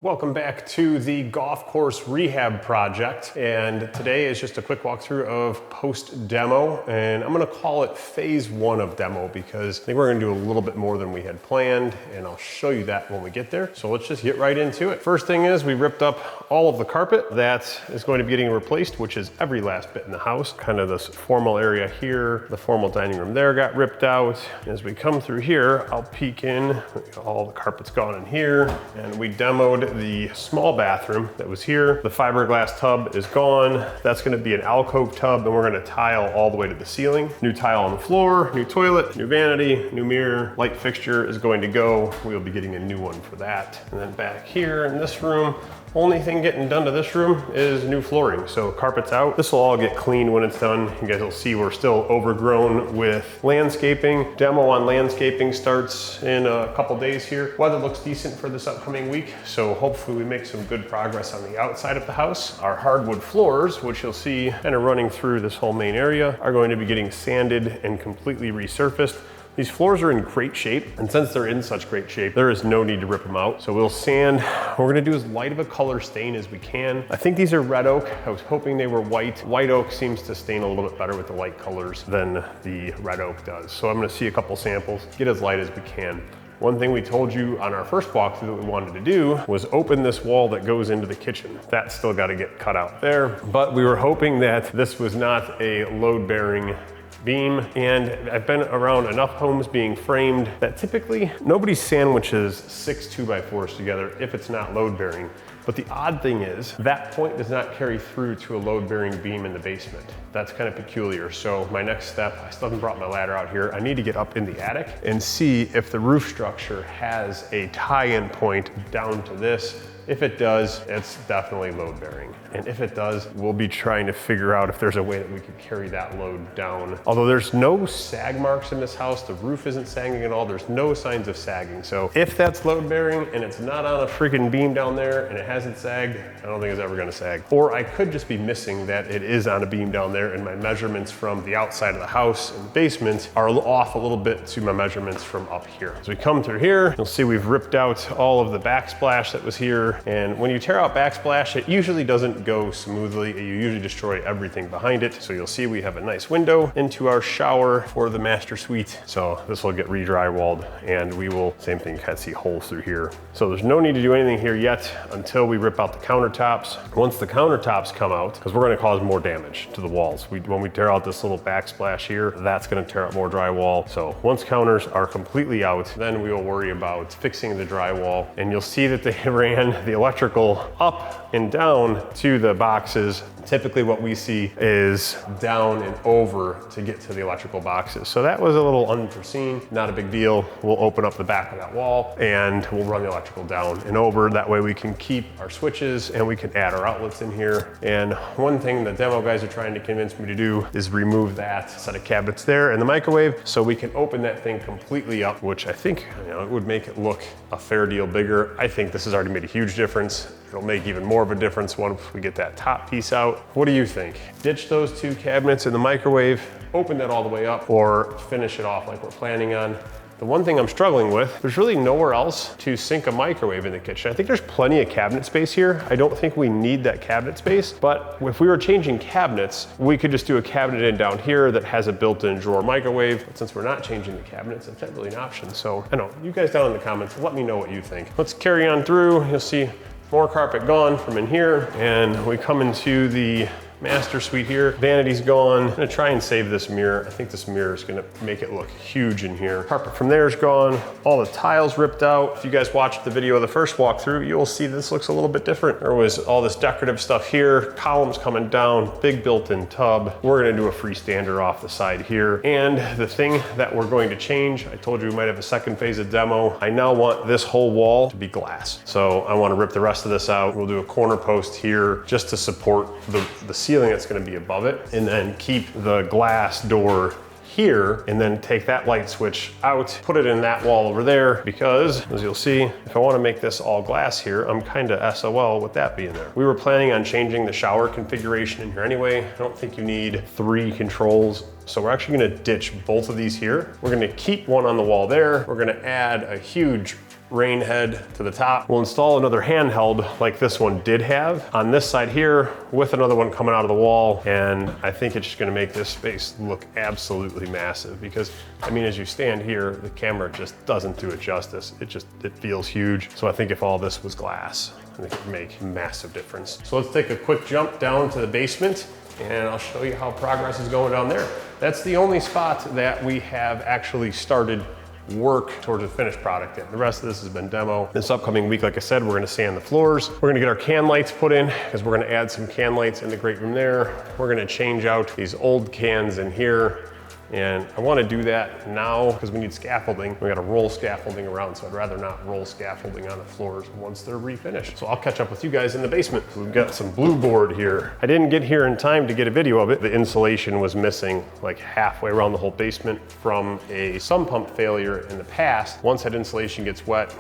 Welcome back to the golf course rehab project, and today is just a quick walkthrough of post demo, and I'm going to call it phase one of demo because I think we're going to do a little bit more than we had planned, and I'll show you that when we get there. So let's just get right into it. First thing is we ripped up all of the carpet that is going to be getting replaced, which is every last bit in the house. Kind of this formal area here, the formal dining room there got ripped out. As we come through here, I'll peek in. All the carpet's gone in here, and we demoed the small bathroom that was here. The fiberglass tub is gone. That's going to be an alcove tub, and we're going to tile all the way to the ceiling. New tile on the floor, new toilet, new vanity, new mirror. Light fixture is going to go. We'll be getting a new one for that. And then back here in this room, only thing getting done to this room is new flooring. So carpet's out. This will all get cleaned when it's done. You guys will see we're still overgrown with landscaping. Demo on landscaping starts in a couple days here. Weather looks decent for this upcoming week, so hopefully we make some good progress on the outside of the house. Our hardwood floors, which you'll see kind of running through this whole main area, are going to be getting sanded and completely resurfaced. These floors are in great shape, and since they're in such great shape, there is no need to rip them out. So we'll sand. What we're gonna do as light of a color stain as we can. I think these are red oak. I was hoping they were white. White oak seems to stain a little bit better with the light colors than the red oak does. So I'm gonna see a couple samples, get as light as we can. One thing we told you on our first walkthrough that we wanted to do was open this wall that goes into the kitchen. That's still got to get cut out there, but we were hoping that this was not a load-bearing beam, and I've been around enough homes being framed that typically nobody sandwiches 6 2x4s together if it's not load-bearing. But the odd thing is that point does not carry through to a load-bearing beam in the basement. That's kind of peculiar. So my next step, I still haven't brought my ladder out here. I need to get up in the attic and see if the roof structure has a tie-in point down to this. If it does, it's definitely load bearing. And if it does, we'll be trying to figure out if there's a way that we could carry that load down. Although there's no sag marks in this house, the roof isn't sagging at all, there's no signs of sagging. So if that's load bearing and it's not on a freaking beam down there and it hasn't sagged, I don't think it's ever gonna sag. Or I could just be missing that it is on a beam down there and my measurements from the outside of the house and the basement are off a little bit to my measurements from up here. As we come through here, you'll see we've ripped out all of the backsplash that was here. And when you tear out backsplash, it usually doesn't go smoothly. You usually destroy everything behind it. So you'll see we have a nice window into our shower for the master suite. So this will get re-drywalled, and we will, same thing, kind of see holes through here. So there's no need to do anything here yet until we rip out the countertops. Once the countertops come out, because we're gonna cause more damage to the walls. When we tear out this little backsplash here, that's gonna tear up more drywall. So once counters are completely out, then we will worry about fixing the drywall. And you'll see that they ran the electrical up and down to the boxes. Typically what we see is down and over to get to the electrical boxes. So that was a little unforeseen, not a big deal. We'll open up the back of that wall and we'll run the electrical down and over. That way we can keep our switches and we can add our outlets in here. And one thing the demo guys are trying to convince me to do is remove that set of cabinets there and the microwave so we can open that thing completely up, which I think, it would make it look a fair deal bigger. I think this has already made a huge difference. It'll make even more of a difference once we get that top piece out. What do you think? Ditch those 2 cabinets in the microwave, open that all the way up, or finish it off like we're planning on? The one thing I'm struggling with, there's really nowhere else to sink a microwave in the kitchen. I think there's plenty of cabinet space here. I don't think we need that cabinet space, but if we were changing cabinets, we could just do a cabinet in down here that has a built-in drawer microwave. But since we're not changing the cabinets, it's not really an option. So I don't know, you guys down in the comments, let me know what you think. Let's carry on through. You'll see more carpet gone from in here, and we come into the master suite here. Vanity's gone. I'm gonna try and save this mirror. I think this mirror is gonna make it look huge in here. Carpet from there is gone. All the tiles ripped out. If you guys watched the video of the first walkthrough, you'll see this looks a little bit different. There was all this decorative stuff here, columns coming down, big built-in tub. We're gonna do a freestander off the side here. And the thing that we're going to change, I told you we might have a second phase of demo. I now want this whole wall to be glass. So I wanna rip the rest of this out. We'll do a corner post here just to support the ceiling that's gonna be above it, and then keep the glass door here and then take that light switch out, put it in that wall over there, because as you'll see, if I want to make this all glass here, I'm kind of SOL with that being there. We were planning on changing the shower configuration in here anyway. I don't think you need 3 controls. So we're actually gonna ditch both of these here. We're gonna keep one on the wall there. We're gonna add a huge rain head to the top. We'll install another handheld like this one did have on this side here with another one coming out of the wall. And I think it's just gonna make this space look absolutely massive because, I mean, as you stand here, the camera just doesn't do it justice. It feels huge. So I think if all this was glass, I think it would make a massive difference. So let's take a quick jump down to the basement and I'll show you how progress is going down there. That's the only spot that we have actually started work towards a finished product in. The rest of this has been demo. This upcoming week, like I said, we're gonna sand the floors. We're gonna get our can lights put in because we're gonna add some can lights in the great room there. We're gonna change out these old cans in here. And I want to do that now because we need scaffolding. We got to roll scaffolding around, so I'd rather not roll scaffolding on the floors once they're refinished. So I'll catch up with you guys in the basement. We've got some blue board here. I didn't get here in time to get a video of it. The insulation was missing like halfway around the whole basement from a sump pump failure in the past. Once that insulation gets wet,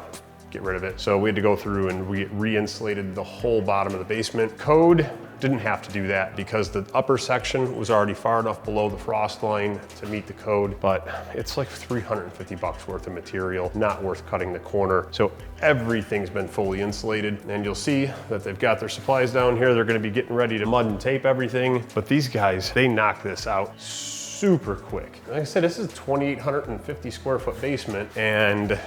get rid of it. So we had to go through and re-insulated the whole bottom of the basement. Code didn't have to do that because the upper section was already far enough below the frost line to meet the code, but it's like 350 bucks worth of material, not worth cutting the corner. So everything's been fully insulated, and you'll see that they've got their supplies down here. They're gonna be getting ready to mud and tape everything, but these guys, they knock this out super quick. Like I said, this is a 2,850 square foot basement, and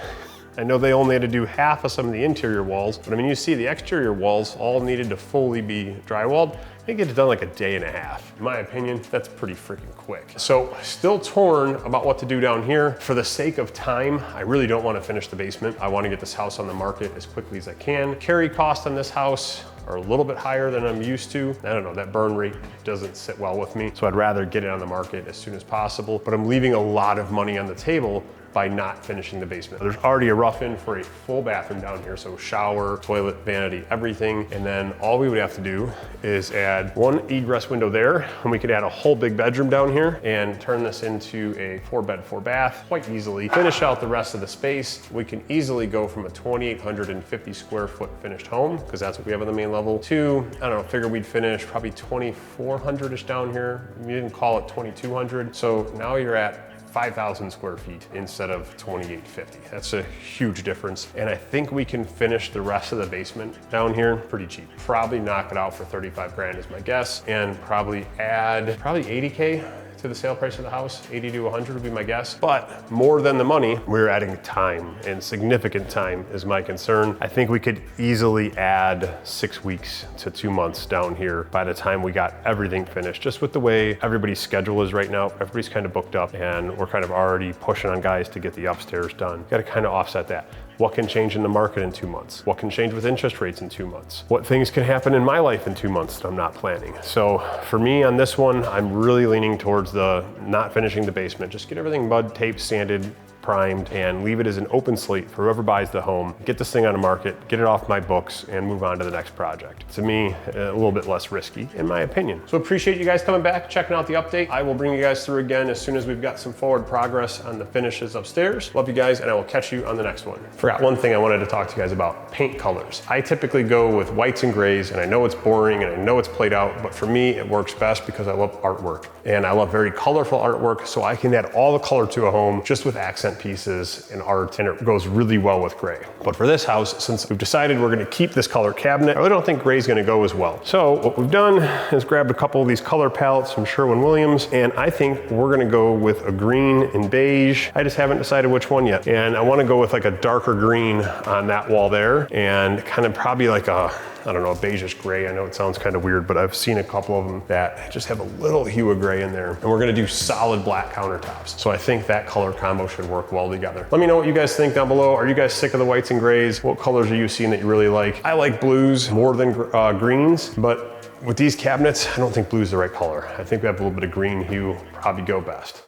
I know they only had to do half of some of the interior walls, but I mean, you see the exterior walls all needed to fully be drywalled. They get it done like a day and a half. In my opinion, that's pretty freaking quick. So still torn about what to do down here. For the sake of time, I really don't want to finish the basement. I want to get this house on the market as quickly as I can. Carry costs on this house are a little bit higher than I'm used to. I don't know, that burn rate doesn't sit well with me. So I'd rather get it on the market as soon as possible, but I'm leaving a lot of money on the table by not finishing the basement. There's already a rough in for a full bathroom down here, so shower, toilet, vanity, everything. And then all we would have to do is add one egress window there, and we could add a whole big bedroom down here and turn this into a 4-bed, 4-bath quite easily. Finish out the rest of the space. We can easily go from a 2,850 square foot finished home, because that's what we have on the main level, to, I don't know, figure we'd finish probably 2,400-ish down here. We didn't call it 2,200. So now you're at 5,000 square feet instead of 2,850. That's a huge difference. And I think we can finish the rest of the basement down here pretty cheap. Probably knock it out for 35 grand is my guess, and probably add 80K to the sale price of the house. 80 to 100 would be my guess. But more than the money, we're adding time, and significant time is my concern. I think we could easily add 6 weeks to 2 months down here by the time we got everything finished. Just with the way everybody's schedule is right now, everybody's kind of booked up, and we're kind of already pushing on guys to get the upstairs done. Got to kind of offset that. What can change in the market in 2 months? What can change with interest rates in 2 months? What things can happen in my life in 2 months that I'm not planning? So for me on this one, I'm really leaning towards the not finishing the basement. Just get everything mud, taped, sanded, primed, and leave it as an open slate for whoever buys the home. Get this thing on the market, get it off my books, and move on to the next project. To me, a little bit less risky, in my opinion. So appreciate you guys coming back, checking out the update. I will bring you guys through again as soon as we've got some forward progress on the finishes upstairs. Love you guys, and I will catch you on the next one. Forgot one thing I wanted to talk to you guys about: paint colors. I typically go with whites and grays, and I know it's boring and I know it's played out, but for me, it works best because I love artwork. And I love very colorful artwork, so I can add all the color to a home just with accent pieces and art, and it goes really well with gray. But for this house, since we've decided we're gonna keep this color cabinet, I really don't think gray is gonna go as well. So what we've done is grabbed a couple of these color palettes from Sherwin-Williams, and I think we're gonna go with a green and beige. I just haven't decided which one yet. And I wanna go with like a darker green on that wall there, and kind of probably like a, I don't know, a beigeish gray. I know it sounds kind of weird, but I've seen a couple of them that just have a little hue of gray in there. And we're gonna do solid black countertops. So I think that color combo should work well together. Let me know what you guys think down below. Are you guys sick of the whites and grays? What colors are you seeing that you really like? I like blues more than greens, but with these cabinets, I don't think blue is the right color. I think we have a little bit of green hue probably go best.